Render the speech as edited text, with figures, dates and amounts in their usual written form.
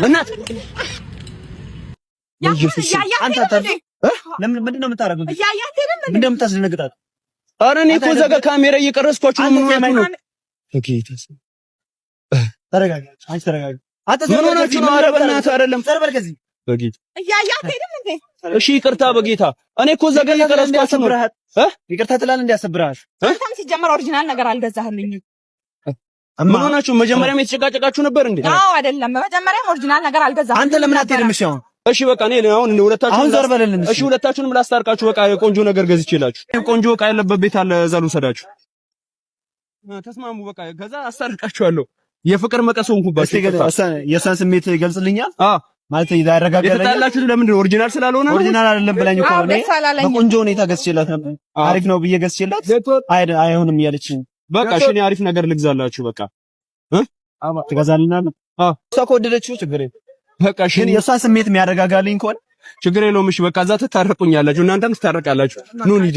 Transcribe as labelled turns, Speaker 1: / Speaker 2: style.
Speaker 1: እናት
Speaker 2: ለምን ምንድነው የምታረጉት? ምንድነው የምታስደነግጣት?
Speaker 1: ኧረ እኔ እኮ እዛ ጋር ካሜራ እየቀረስኳችሁ ነው። ምን ሆናችሁ ነው?
Speaker 2: ተረጋጋ። አንቺ ተረጋጋ።
Speaker 1: ምን ሆናችሁ ነው? ኧረ በእናትህ አይደለም።
Speaker 2: ዘር በል ከዚህ
Speaker 1: በጌታ እሺ፣ ይቅርታ በጌታ እኔ እኮ እዛ ጋር እየቀረስኳችሁ ነው።
Speaker 2: ይቅርታ ትላለህ እንዲያሰብርሃል።
Speaker 3: አንተም ሲጀመር ኦሪጂናል ነገር አልገዛህልኝም።
Speaker 1: ምን ሆናችሁ? መጀመሪያም የተጨቃጨቃችሁ ነበር እንዴ?
Speaker 3: አዎ አይደለም፣ መጀመሪያም ኦሪጂናል ነገር አልገዛህም።
Speaker 2: አንተ ለምን አትሄድም? እሺ አሁን
Speaker 1: እሺ በቃ እኔ አሁን እሺ ሁለታችሁንም ላስታርቃችሁ። በቃ የቆንጆ ነገር ገዝቼላችሁ ቆንጆ ዕቃ ያለበት ቤት አለ፣ እዛ ልውሰዳችሁ። ተስማሙ። በቃ ከዛ አስታርቃችኋለሁ። የፍቅር መቀስ ሆንኩባችሁ።
Speaker 2: የእሷን ስሜት ይገልጽልኛል ማለት ያረጋጋልኛል።
Speaker 1: የተጣላችሁት ለምንድን ነው? ኦሪጂናል ስላልሆነ
Speaker 2: ኦሪጂናል አይደለም ብላኝ እኮ ነው። በቆንጆ ሁኔታ ገዝቼላት ነበር። አሪፍ ነው ብዬ ገዝቼላት አይሆንም እያለችኝ። በቃ እሺ እኔ አሪፍ ነገር ልግዛላችሁ። በቃ ትገዛልናለህ? እሷ ከወደደችው ችግር የለም። በቃ እሺ የእሷን ስሜት የሚያረጋጋልኝ ከሆነ
Speaker 1: ችግር የለውም። እሺ በቃ እዛ ትታረቁኛላችሁ፣ እናንተም ትታረቃላችሁ። ኑ እንሂድ።